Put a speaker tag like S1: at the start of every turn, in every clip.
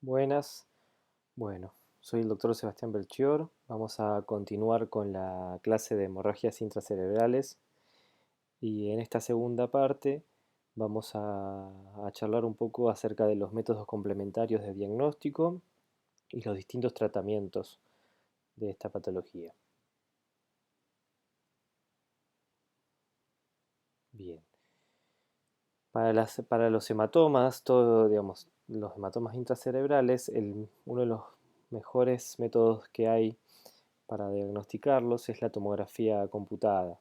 S1: Buenas, bueno, soy el doctor Sebastián Belchior. Vamos a continuar con la clase de hemorragias intracerebrales y en esta segunda parte vamos a charlar un poco acerca de los métodos complementarios de diagnóstico y los distintos tratamientos de esta patología. Bien, para los hematomas, digamos, los hematomas intracerebrales, uno de los mejores métodos que hay para diagnosticarlos es la tomografía computada,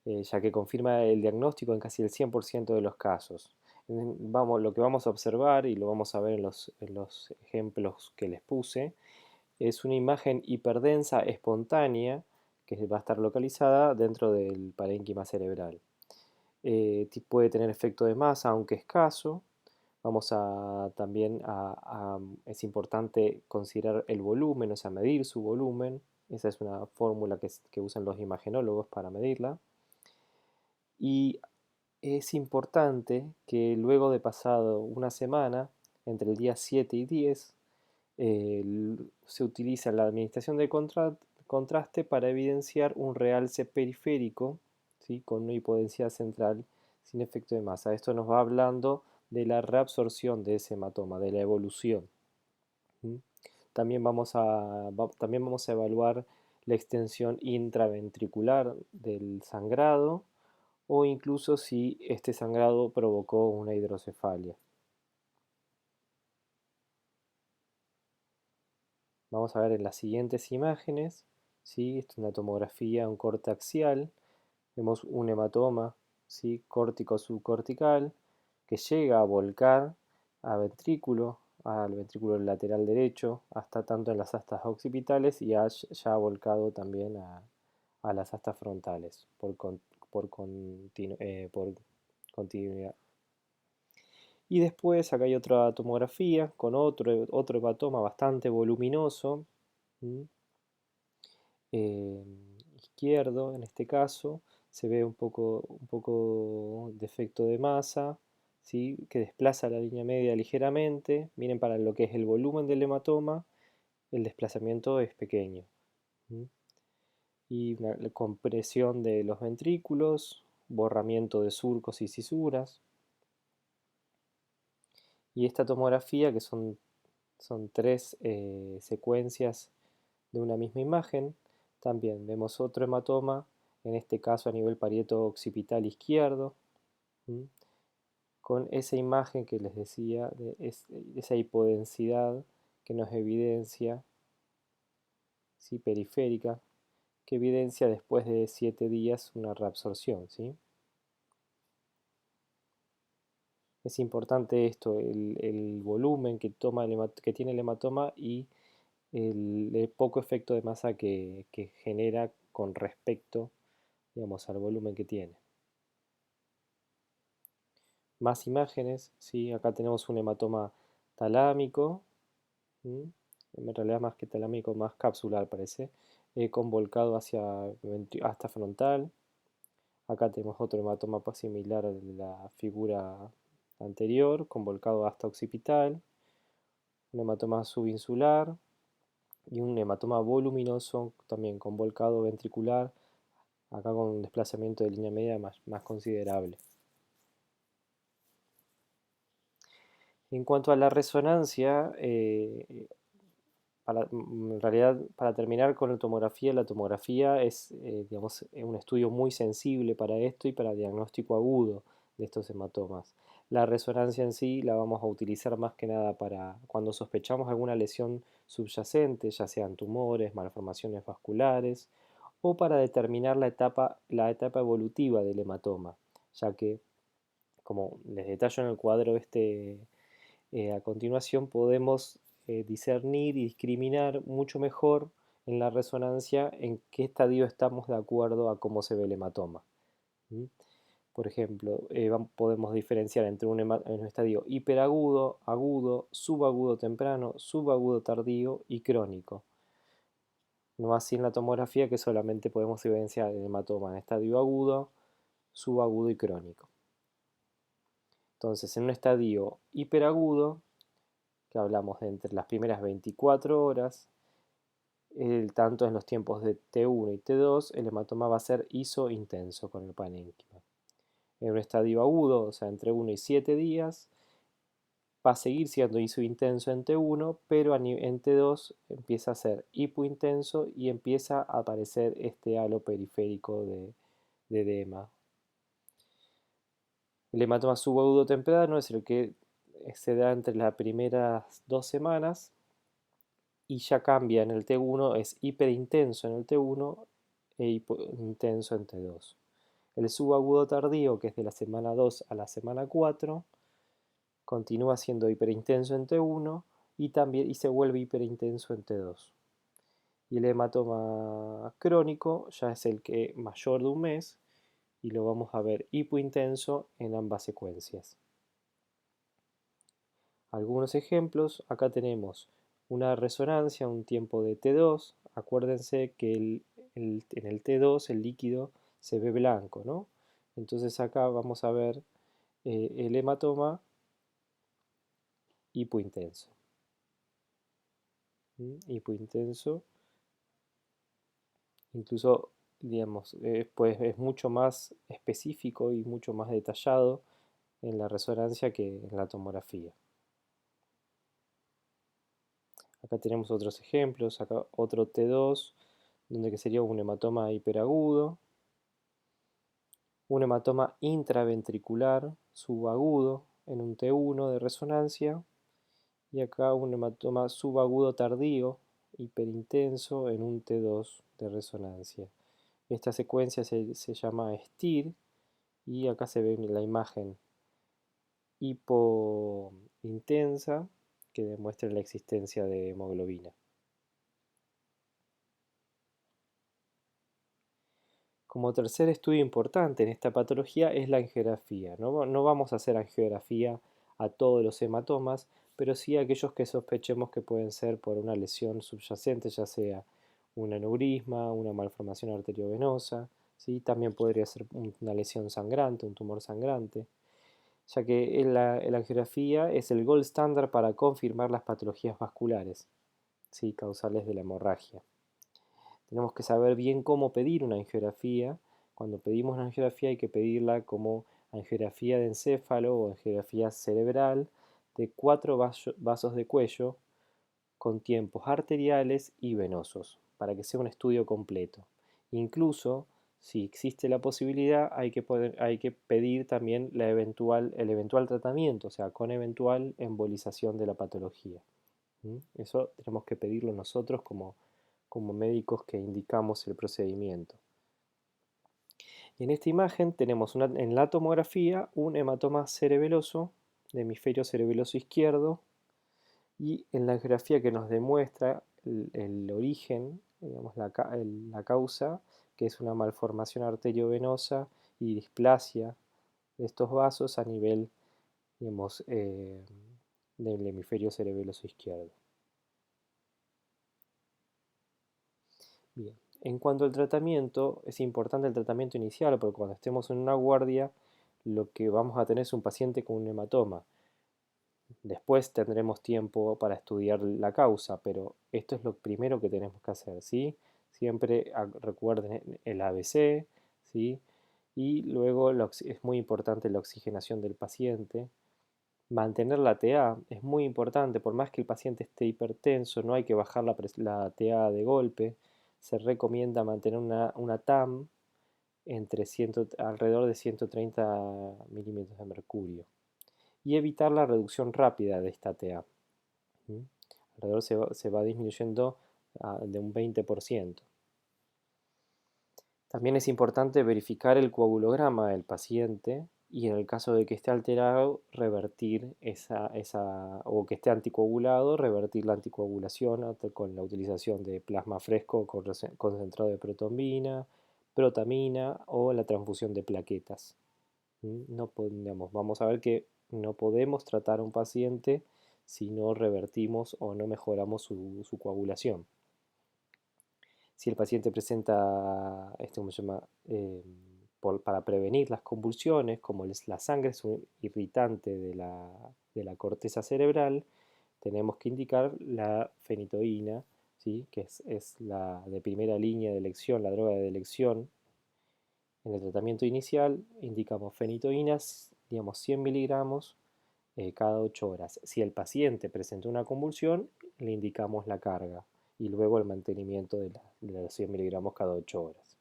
S1: ya que confirma el diagnóstico en casi el 100% de los casos. Lo que vamos a observar, y lo vamos a ver en los ejemplos que les puse, es una imagen hiperdensa espontánea que va a estar localizada dentro del parénquima cerebral. Puede tener efecto de masa, aunque escaso. Vamos a también es importante considerar el volumen, o sea, medir su volumen. Esa es una fórmula que usan los imagenólogos para medirla. Y es importante que luego de pasado una semana, entre el día 7 y 10, se utiliza la administración de contraste para evidenciar un realce periférico, ¿sí?, con una hipodensidad central sin efecto de masa. Esto nos va hablando de la reabsorción de ese hematoma, de la evolución. ¿Sí? También vamos a evaluar la extensión intraventricular del sangrado o incluso si este sangrado provocó una hidrocefalia. Vamos a ver en las siguientes imágenes, ¿sí? Esta es una tomografía, un corte axial. Vemos un hematoma, ¿sí?, córtico-subcortical que llega a volcar al ventrículo lateral derecho, hasta tanto en las astas occipitales y ya ha volcado también a las astas frontales por continuidad. Y después acá hay otra tomografía con otro hematoma bastante voluminoso, eh, izquierdo en este caso. Se ve un poco de efecto de masa, ¿sí?, que desplaza la línea media ligeramente. Miren, para lo que es el volumen del hematoma, el desplazamiento es pequeño. Y una compresión de los ventrículos, borramiento de surcos y cisuras. Y esta tomografía, que son tres secuencias de una misma imagen, también vemos otro hematoma, en este caso a nivel parieto occipital izquierdo, con esa imagen que les decía, esa hipodensidad que nos evidencia, ¿sí?, periférica, que evidencia después de 7 días una reabsorción, ¿sí? Es importante esto, el volumen que tiene el hematoma y el poco efecto de masa que genera con respecto, digamos, al volumen que tiene. Más imágenes, ¿sí? Acá tenemos un hematoma talámico, en realidad más que talámico, más capsular parece, convolcado hasta frontal. Acá tenemos otro hematoma similar a la figura anterior, convolcado hasta occipital, un hematoma subinsular y un hematoma voluminoso también convolcado ventricular, acá con un desplazamiento de línea media más considerable. En cuanto a la resonancia, en realidad, para terminar con la tomografía es, digamos, un estudio muy sensible para esto y para diagnóstico agudo de estos hematomas. La resonancia en sí la vamos a utilizar más que nada para cuando sospechamos alguna lesión subyacente, ya sean tumores, malformaciones vasculares, o para determinar la etapa evolutiva del hematoma, ya que, como les detallo en el cuadro a continuación, podemos discernir y discriminar mucho mejor en la resonancia en qué estadio estamos de acuerdo a cómo se ve el hematoma. Por ejemplo, podemos diferenciar entre un estadio hiperagudo, agudo, subagudo temprano, subagudo tardío y crónico. No así en la tomografía, que solamente podemos evidenciar el hematoma en estadio agudo, subagudo y crónico. Entonces, en un estadio hiperagudo, que hablamos de entre las primeras 24 horas, tanto en los tiempos de T1 y T2, el hematoma va a ser isointenso con el parénquima. En un estadio agudo, o sea, entre 1 y 7 días, va a seguir siendo isointenso en T1, pero en T2 empieza a ser hipointenso y empieza a aparecer este halo periférico de edema. El hematoma subagudo temprano es el que se da entre las primeras 2 semanas y ya cambia en el T1, es hiperintenso en el T1 e hipointenso en T2. El subagudo tardío, que es de la semana 2 a la semana 4, continúa siendo hiperintenso en T1 y se vuelve hiperintenso en T2. Y el hematoma crónico ya es el que mayor de un mes y lo vamos a ver hipointenso en ambas secuencias. Algunos ejemplos, acá tenemos una resonancia, un tiempo de T2. Acuérdense que en el T2 el líquido se ve blanco, ¿no? Entonces acá vamos a ver el hematoma hipointenso. Hipointenso, incluso, digamos, pues es mucho más específico y mucho más detallado en la resonancia que en la tomografía. Acá tenemos otros ejemplos, acá otro T2, donde que sería un hematoma hiperagudo, un hematoma intraventricular subagudo en un T1 de resonancia, y acá un hematoma subagudo tardío, hiperintenso en un T2 de resonancia. Esta secuencia se llama STIR y acá se ve la imagen hipointensa que demuestra la existencia de hemoglobina. Como tercer estudio importante en esta patología es la angiografía. No vamos a hacer angiografía a todos los hematomas, pero sí a aquellos que sospechemos que pueden ser por una lesión subyacente, ya sea un aneurisma, una malformación arteriovenosa, ¿sí? También podría ser una lesión sangrante, un tumor sangrante, ya que la angiografía es el gold standard para confirmar las patologías vasculares, ¿sí? Causales de la hemorragia. Tenemos que saber bien cómo pedir una angiografía. Cuando pedimos una angiografía hay que pedirla como angiografía de encéfalo o angiografía cerebral de 4 vasos de cuello con tiempos arteriales y venosos, para que sea un estudio completo. Incluso, si existe la posibilidad, hay que pedir también el eventual tratamiento, o sea, con eventual embolización de la patología. Eso tenemos que pedirlo nosotros como médicos que indicamos el procedimiento. Y en esta imagen tenemos en la tomografía un hematoma cerebeloso, de hemisferio cerebeloso izquierdo, y en la angiografía que nos demuestra el origen, digamos, la causa, que es una malformación arteriovenosa y displasia de estos vasos a nivel, digamos, del hemisferio cerebeloso izquierdo. Bien. En cuanto al tratamiento, es importante el tratamiento inicial, porque cuando estemos en una guardia, lo que vamos a tener es un paciente con un hematoma. Después tendremos tiempo para estudiar la causa, pero esto es lo primero que tenemos que hacer, ¿sí? Siempre recuerden el ABC, ¿sí? Y luego es muy importante la oxigenación del paciente. Mantener la TA es muy importante, por más que el paciente esté hipertenso, no hay que bajar la TA de golpe. Se recomienda mantener una TAM alrededor de 130 milímetros de mercurio y evitar la reducción rápida de esta TA. Alrededor se va disminuyendo de un 20%. También es importante verificar el coagulograma del paciente y en el caso de que esté alterado, revertir o que esté anticoagulado, revertir la anticoagulación con la utilización de plasma fresco concentrado de protombina, protamina o la transfusión de plaquetas. No vamos a ver que no podemos tratar a un paciente si no revertimos o no mejoramos su coagulación. Si el paciente presenta, ¿cómo se llama? Para prevenir las convulsiones, como la sangre es un irritante de la corteza cerebral, tenemos que indicar la fenitoína, ¿sí? Que es la de primera línea de elección, la droga de elección. En el tratamiento inicial indicamos fenitoínas, digamos 100 miligramos cada 8 horas. Si el paciente presenta una convulsión, le indicamos la carga y luego el mantenimiento de los 100 miligramos cada 8 horas.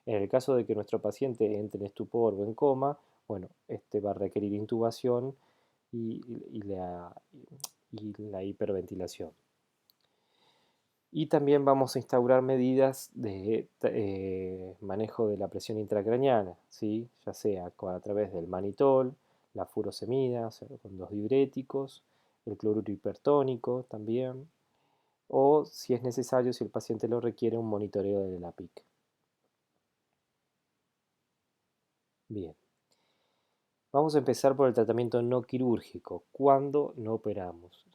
S1: En el caso de que nuestro paciente entre en estupor o en coma, bueno, este va a requerir intubación y, y la, y la hiperventilación. Y también vamos a instaurar medidas de manejo de la presión intracraneana, ¿sí? Ya sea a través del manitol, la furosemida, o sea, con dos diuréticos, el cloruro hipertónico también, o si es necesario, si el paciente lo requiere, un monitoreo de la PIC. Bien, vamos a empezar por el tratamiento no quirúrgico, cuando no operamos.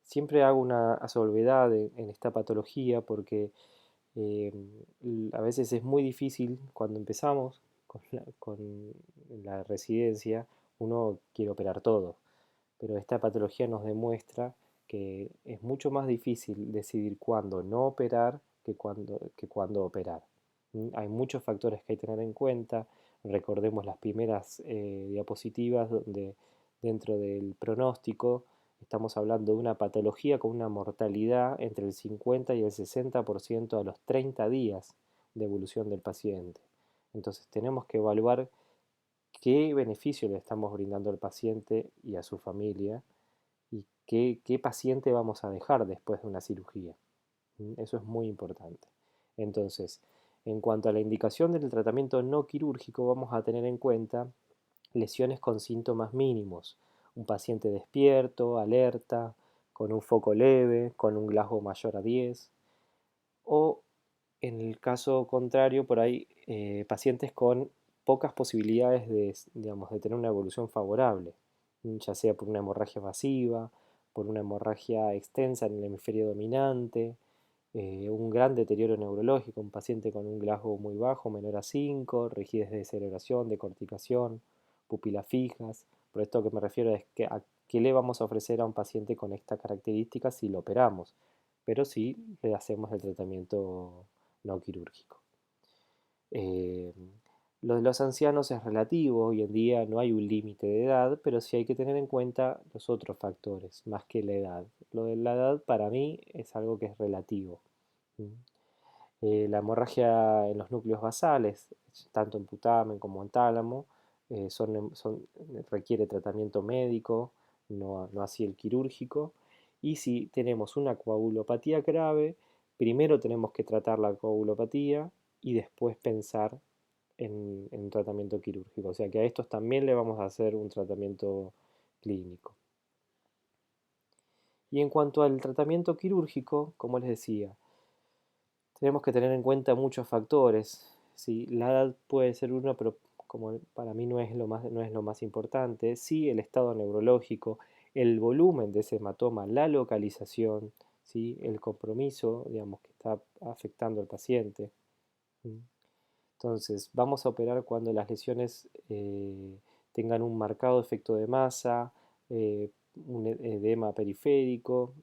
S1: Siempre hago una salvedad en esta patología porque Eh, a veces es muy difícil cuando empezamos con la residencia, uno quiere operar todo, pero esta patología nos demuestra que es mucho más difícil decidir cuándo no operar que cuándo operar. Hay muchos factores que hay que tener en cuenta. Recordemos las primeras diapositivas donde dentro del pronóstico estamos hablando de una patología con una mortalidad entre el 50 y el 60% a los 30 días de evolución del paciente. Entonces tenemos que evaluar qué beneficio le estamos brindando al paciente y a su familia y qué paciente vamos a dejar después de una cirugía. Eso es muy importante. Entonces, en cuanto a la indicación del tratamiento no quirúrgico, vamos a tener en cuenta lesiones con síntomas mínimos. Un paciente despierto, alerta, con un foco leve, con un Glasgow mayor a 10. O en el caso contrario, por ahí, pacientes con pocas posibilidades de, digamos, de tener una evolución favorable, ya sea por una hemorragia masiva, por una hemorragia extensa en el hemisferio dominante, un gran deterioro neurológico, un paciente con un Glasgow muy bajo, menor a 5, rigidez de cerebración, de corticación, pupilas fijas. Por esto que me refiero es que a qué le vamos a ofrecer a un paciente con esta característica si lo operamos, pero sí le hacemos el tratamiento no quirúrgico. Eh, lo de los ancianos es relativo, hoy en día no hay un límite de edad, pero sí hay que tener en cuenta los otros factores, más que la edad. Lo de la edad para mí es algo que es relativo. La hemorragia en los núcleos basales, tanto en putamen como en tálamo, requiere tratamiento médico, no así el quirúrgico. Y si tenemos una coagulopatía grave, primero tenemos que tratar la coagulopatía y después pensar en tratamiento quirúrgico. O sea que a estos también le vamos a hacer un tratamiento clínico. Y en cuanto al tratamiento quirúrgico, como les decía, tenemos que tener en cuenta muchos factores. ¿Sí? La edad puede ser uno, pero como para mí no es lo más importante. Sí, el estado neurológico, el volumen de ese hematoma, la localización, ¿sí? El compromiso, digamos, que está afectando al paciente. Entonces, vamos a operar cuando las lesiones tengan un marcado efecto de masa, un edema periférico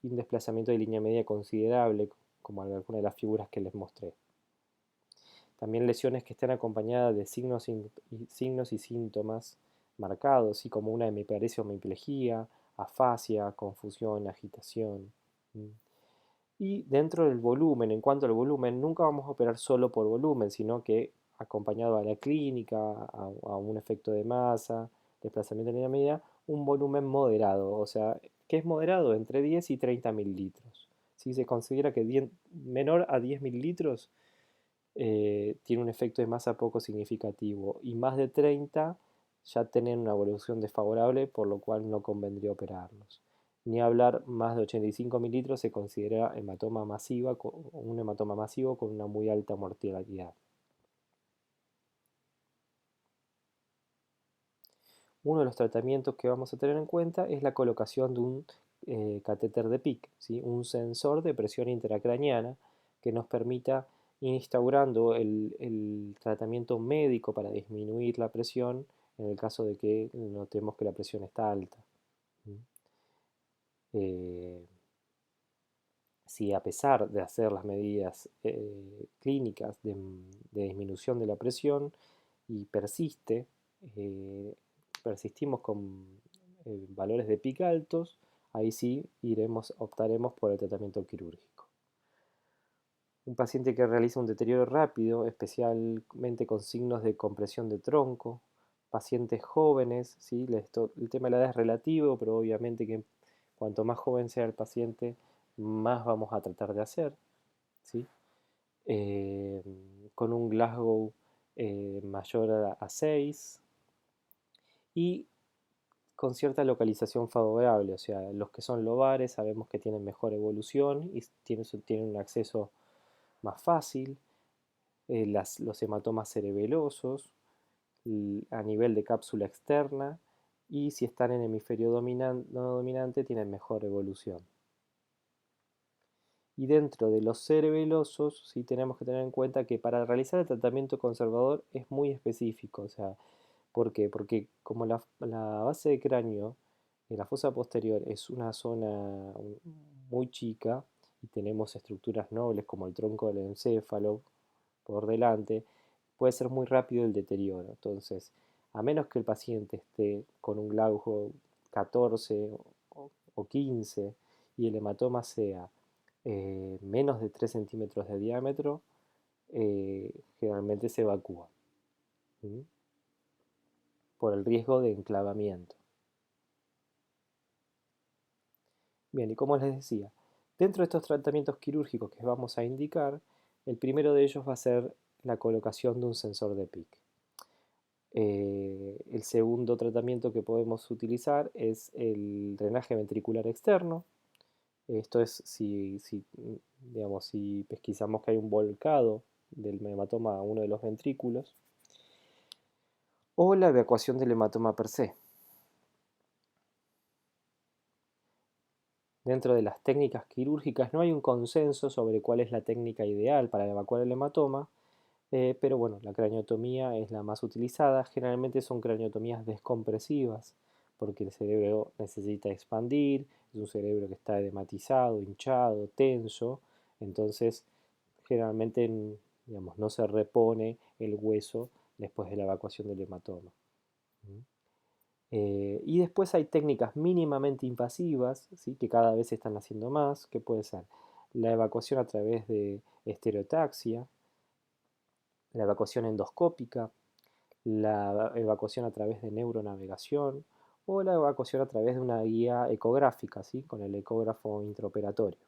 S1: y un desplazamiento de línea media considerable, como alguna de las figuras que les mostré. También lesiones que estén acompañadas de signos y síntomas marcados, como una hemiparesia o hemiplegia, afasia, confusión, agitación. Y dentro del volumen, en cuanto al volumen, nunca vamos a operar solo por volumen, sino que acompañado a la clínica, a un efecto de masa, desplazamiento de línea media, un volumen moderado. O sea, ¿qué es moderado? Entre 10 y 30 mililitros. Si se considera que menor a 10 mililitros tiene un efecto de masa poco significativo y más de 30 ya tienen una evolución desfavorable, por lo cual no convendría operarlos. Ni hablar, más de 85 mililitros se considera hematoma masiva, un hematoma masivo con una muy alta mortalidad. Uno de los tratamientos que vamos a tener en cuenta es la colocación de un catéter de PIC, ¿sí? Un sensor de presión intracraneana que nos permita ir instaurando el tratamiento médico para disminuir la presión en el caso de que notemos que la presión está alta. Eh, si a pesar de hacer las medidas clínicas de disminución de la presión y eh, persistimos con valores de pic altos, ahí sí optaremos por el tratamiento quirúrgico. Un paciente que realiza un deterioro rápido, especialmente con signos de compresión de tronco, pacientes jóvenes, ¿sí? El tema de la edad es relativo, pero obviamente que cuanto más joven sea el paciente, más vamos a tratar de hacer, ¿sí? Eh, con un Glasgow mayor a 6 y con cierta localización favorable, o sea, los que son lobares sabemos que tienen mejor evolución y tienen un acceso más fácil. Los hematomas cerebelosos a nivel de cápsula externa y si están en hemisferio no dominante tienen mejor evolución. Y dentro de los cerebelosos sí tenemos que tener en cuenta que para realizar el tratamiento conservador es muy específico. O sea, ¿por qué? Porque como la base de cráneo en la fosa posterior es una zona muy chica y tenemos estructuras nobles como el tronco del encéfalo por delante, puede ser muy rápido el deterioro. Entonces, a menos que el paciente esté con un glauco 14 o 15 y el hematoma sea menos de 3 centímetros de diámetro, generalmente se evacúa, ¿sí? Por el riesgo de enclavamiento. Bien, y como les decía, dentro de estos tratamientos quirúrgicos que vamos a indicar, el primero de ellos va a ser la colocación de un sensor de PIC. El segundo tratamiento que podemos utilizar es el drenaje ventricular externo. Esto es digamos, si pesquisamos que hay un volcado del hematoma a uno de los ventrículos, o la evacuación del hematoma per se. Dentro de las técnicas quirúrgicas no hay un consenso sobre cuál es la técnica ideal para evacuar el hematoma, pero bueno, la craniotomía es la más utilizada. Generalmente son craniotomías descompresivas, porque el cerebro necesita expandir, es un cerebro que está edematizado, hinchado, tenso, entonces generalmente digamos, no se repone el hueso después de la evacuación del hematoma. Y después hay técnicas mínimamente invasivas, ¿sí? Que cada vez se están haciendo más, que puede ser la evacuación a través de estereotaxia, la evacuación endoscópica, la evacuación a través de neuronavegación o la evacuación a través de una guía ecográfica, ¿sí? Con el ecógrafo intraoperatorio.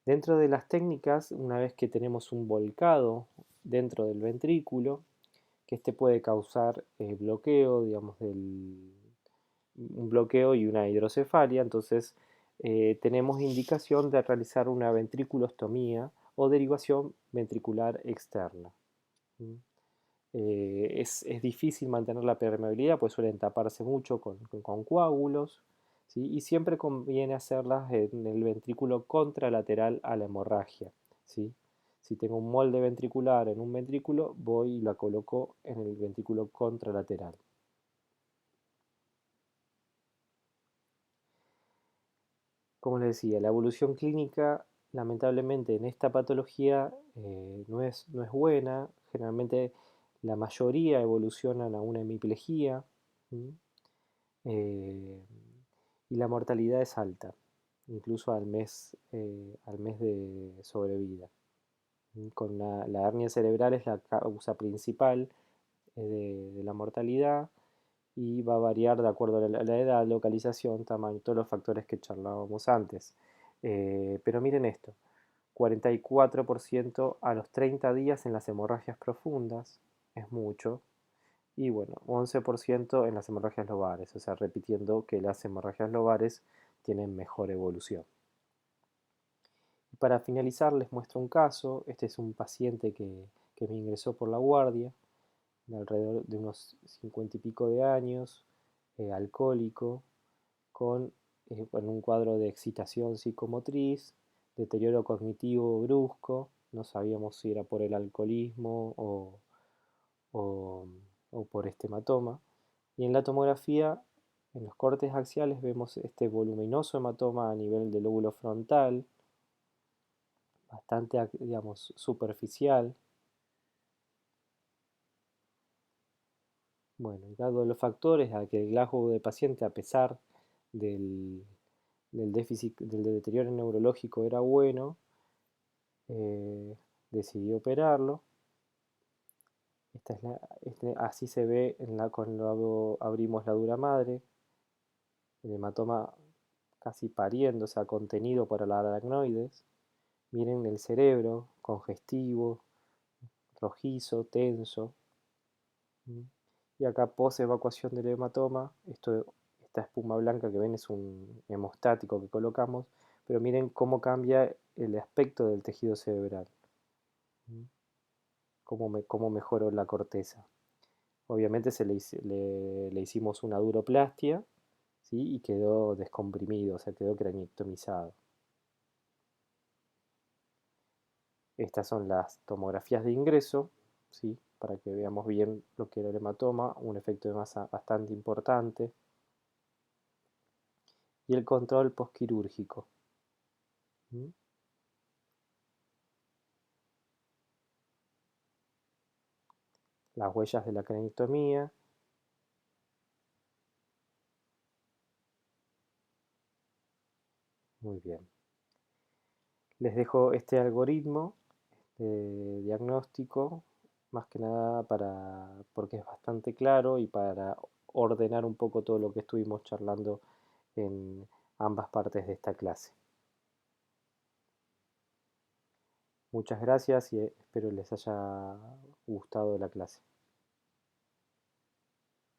S1: Dentro de las técnicas, una vez que tenemos un volcado dentro del ventrículo, que este puede causar bloqueo, digamos, un bloqueo y una hidrocefalia, entonces tenemos indicación de realizar una ventriculostomía o derivación ventricular externa. ¿Mm? Es difícil mantener la permeabilidad, pues suelen taparse mucho con coágulos, ¿sí? Y siempre conviene hacerlas en el ventrículo contralateral a la hemorragia, ¿sí? Si tengo un molde ventricular en un ventrículo, voy y la coloco en el ventrículo contralateral. Como les decía, la evolución clínica, lamentablemente, en esta patología no es buena. Generalmente la mayoría evolucionan a una hemiplegia. ¿Mm? eh, y la mortalidad es alta, incluso al mes de sobrevida. Con la hernia cerebral es la causa principal de la mortalidad y va a variar de acuerdo a la edad, localización, tamaño, todos los factores que charlábamos antes. Pero miren esto, 44% a los 30 días en las hemorragias profundas, es mucho, y bueno, 11% en las hemorragias lobares, o sea, repitiendo que las hemorragias lobares tienen mejor evolución. Y para finalizar les muestro un caso, este es un paciente que me ingresó por la guardia, de alrededor de unos 50 y pico de años, alcohólico, con un cuadro de excitación psicomotriz, deterioro cognitivo brusco, no sabíamos si era por el alcoholismo o, o por este hematoma, Y en la tomografía, en los cortes axiales, vemos este voluminoso hematoma a nivel del lóbulo frontal, bastante, digamos, superficial. Bueno, y dado los factores a que el Glasgow del paciente, a pesar del, del déficit, del deterioro neurológico era bueno, eh, decidí operarlo. Así se ve cuando abrimos la dura madre, el hematoma casi pariendo, o sea, contenido por la aracnoides. Miren el cerebro, congestivo, rojizo, tenso. Y acá post evacuación del hematoma, esta espuma blanca que ven es un hemostático que colocamos, pero miren cómo cambia el aspecto del tejido cerebral, cómo mejoró la corteza. Obviamente le hicimos una duroplastia, ¿sí? Y quedó descomprimido, o sea, quedó craniectomizado. Estas son las tomografías de ingreso, ¿sí? Para que veamos bien lo que era el hematoma, un efecto de masa bastante importante. Y el control postquirúrgico. Las huellas de la craniectomía. Muy bien. Les dejo este algoritmo de diagnóstico, más que nada porque es bastante claro y para ordenar un poco todo lo que estuvimos charlando en ambas partes de esta clase. Muchas gracias y espero les haya gustado la clase.